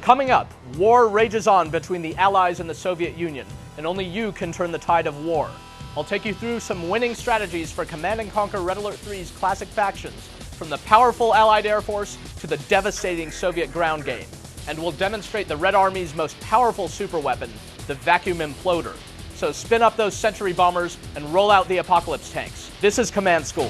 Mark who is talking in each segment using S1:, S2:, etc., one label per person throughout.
S1: Coming up, war rages on between the Allies and the Soviet Union, and only you can turn the tide of war. I'll take you through some winning strategies for Command & Conquer Red Alert 3's classic factions, from the powerful Allied Air Force to the devastating Soviet ground game. And we'll demonstrate the Red Army's most powerful superweapon, the vacuum imploder. So spin up those Century bombers and roll out the Apocalypse tanks. This is Command School.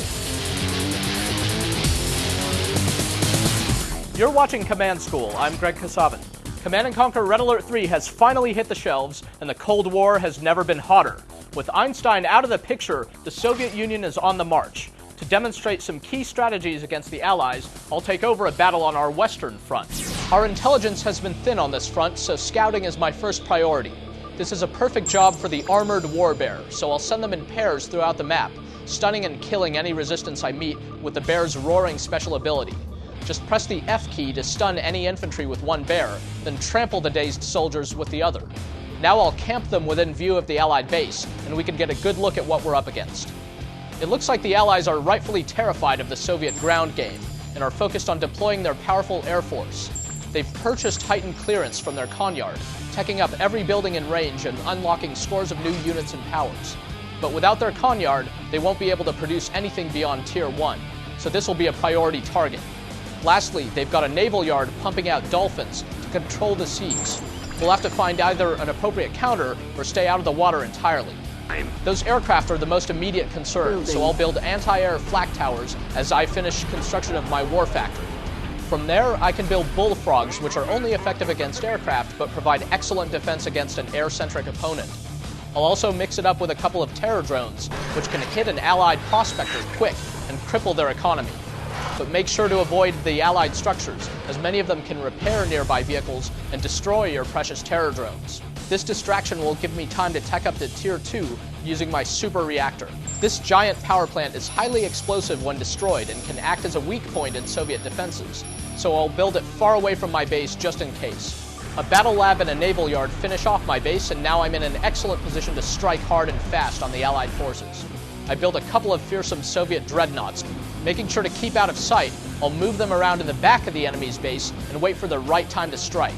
S1: You're watching Command School. I'm Greg Kasavin. Command & Conquer Red Alert 3 has finally hit the shelves, and the Cold War has never been hotter. With Einstein out of the picture, the Soviet Union is on the march. To demonstrate some key strategies against the Allies, I'll take over a battle on our western front. Our intelligence has been thin on this front, so scouting is my first priority. This is a perfect job for the armored war bear, so I'll send them in pairs throughout the map, stunning and killing any resistance I meet with the bear's roaring special ability. Just press the F key to stun any infantry with one bear, then trample the dazed soldiers with the other. Now I'll camp them within view of the Allied base, and we can get a good look at what we're up against. It looks like the Allies are rightfully terrified of the Soviet ground game, and are focused on deploying their powerful air force. They've purchased heightened clearance from their Konyard, teching up every building in range and unlocking scores of new units and powers. But without their Konyard, they won't be able to produce anything beyond Tier 1, so this will be a priority target. Lastly, they've got a naval yard pumping out dolphins to control the seas. We'll have to find either an appropriate counter or stay out of the water entirely. Those aircraft are the most immediate concern, so I'll build anti-air flak towers as I finish construction of my war factory. From there, I can build bullfrogs, which are only effective against aircraft but provide excellent defense against an air-centric opponent. I'll also mix it up with a couple of terror drones, which can hit an Allied prospector quick and cripple their economy. But make sure to avoid the Allied structures, as many of them can repair nearby vehicles and destroy your precious terror drones. This distraction will give me time to tech up to Tier 2 using my super reactor. This giant power plant is highly explosive when destroyed and can act as a weak point in Soviet defenses, so I'll build it far away from my base just in case. A battle lab and a naval yard finish off my base, and now I'm in an excellent position to strike hard and fast on the Allied forces. I build a couple of fearsome Soviet dreadnoughts. Making sure to keep out of sight, I'll move them around to the back of the enemy's base and wait for the right time to strike.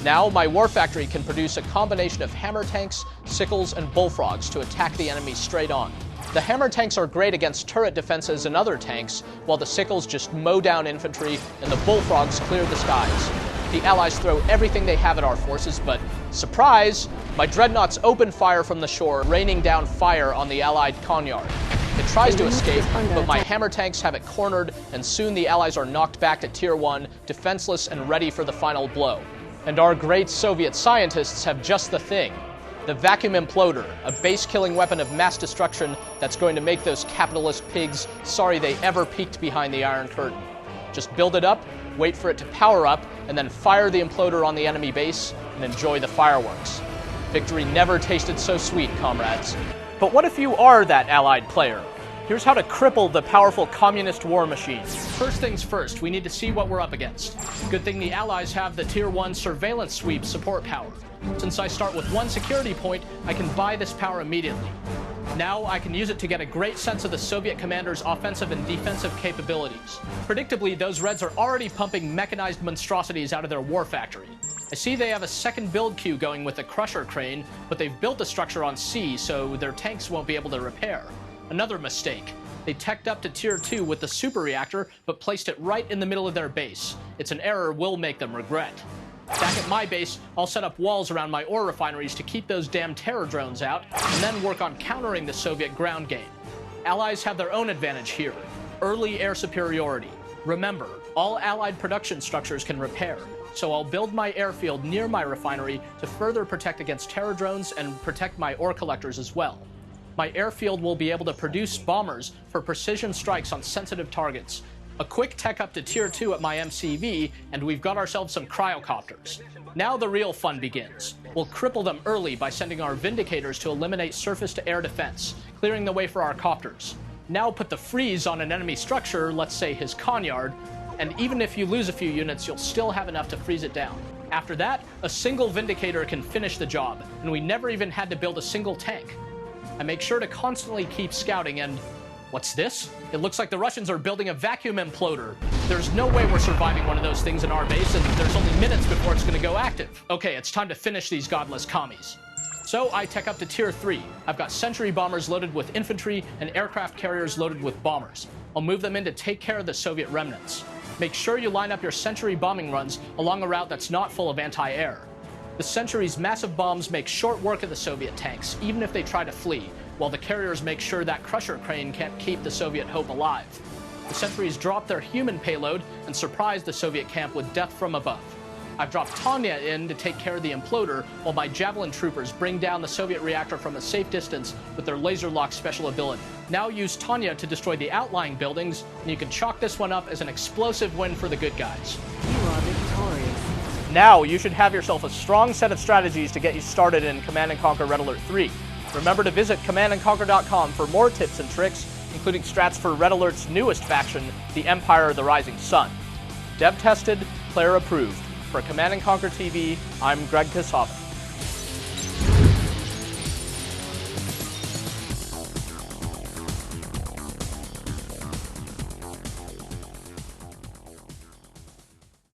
S1: Now, my war factory can produce a combination of hammer tanks, sickles, and bullfrogs to attack the enemy straight on. The hammer tanks are great against turret defenses and other tanks, while the sickles just mow down infantry and the bullfrogs clear the skies. The Allies throw everything they have at our forces, but surprise! My dreadnoughts open fire from the shore, raining down fire on the Allied Konyard. It tries to escape, but my hammer tanks have it cornered, and soon the Allies are knocked back to Tier 1, defenseless and ready for the final blow. And our great Soviet scientists have just the thing. The vacuum imploder, a base-killing weapon of mass destruction that's going to make those capitalist pigs sorry they ever peeked behind the Iron Curtain. Just build it up, wait for it to power up, and then fire the imploder on the enemy base, and enjoy the fireworks. Victory never tasted so sweet, comrades. But what if you are that Allied player? Here's how to cripple the powerful communist war machine. First things first, we need to see what we're up against. Good thing the Allies have the Tier 1 surveillance sweep support power. Since I start with one security point, I can buy this power immediately. Now I can use it to get a great sense of the Soviet commander's offensive and defensive capabilities. Predictably, those Reds are already pumping mechanized monstrosities out of their war factory. I see they have a second build queue going with the Crusher crane, but they've built the structure on sea, so their tanks won't be able to repair. Another mistake. They teched up to Tier 2 with the super reactor, but placed it right in the middle of their base. It's an error we'll make them regret. Back at my base, I'll set up walls around my ore refineries to keep those damn terror drones out, and then work on countering the Soviet ground game. Allies have their own advantage here. Early air superiority. Remember, all Allied production structures can repair, so I'll build my airfield near my refinery to further protect against terror drones and protect my ore collectors as well. My airfield will be able to produce bombers for precision strikes on sensitive targets. A quick tech up to Tier 2 at my MCV, and we've got ourselves some cryocopters. Now the real fun begins. We'll cripple them early by sending our Vindicators to eliminate surface-to-air defense, clearing the way for our copters. Now put the freeze on an enemy structure, let's say his Konyard, and even if you lose a few units, you'll still have enough to freeze it down. After that, a single Vindicator can finish the job, and we never even had to build a single tank. I make sure to constantly keep scouting, and What's this? It looks like the Russians are building a vacuum imploder. There's no way we're surviving one of those things in our base, and there's only minutes before it's going to go active. Okay, it's time to finish these godless commies. So I tech up to Tier 3. I've got sentry bombers loaded with infantry and aircraft carriers loaded with bombers. I'll move them in to take care of the Soviet remnants. Make sure you line up your sentry bombing runs along a route that's not full of anti-air. The Sentry's massive bombs make short work of the Soviet tanks, even if they try to flee, while the carriers make sure that Crusher crane can't keep the Soviet hope alive. The Sentries drop their human payload and surprise the Soviet camp with death from above. I've dropped Tanya in to take care of the imploder, while my Javelin troopers bring down the Soviet reactor from a safe distance with their laser lock special ability. Now use Tanya to destroy the outlying buildings, and you can chalk this one up as an explosive win for the good guys.
S2: You are victorious.
S1: Now you should have yourself a strong set of strategies to get you started in Command & Conquer Red Alert 3. Remember to visit commandandconquer.com for more tips and tricks, including strats for Red Alert's newest faction, the Empire of the Rising Sun. Dev tested, player approved. For Command & Conquer TV, I'm Greg Kasavin.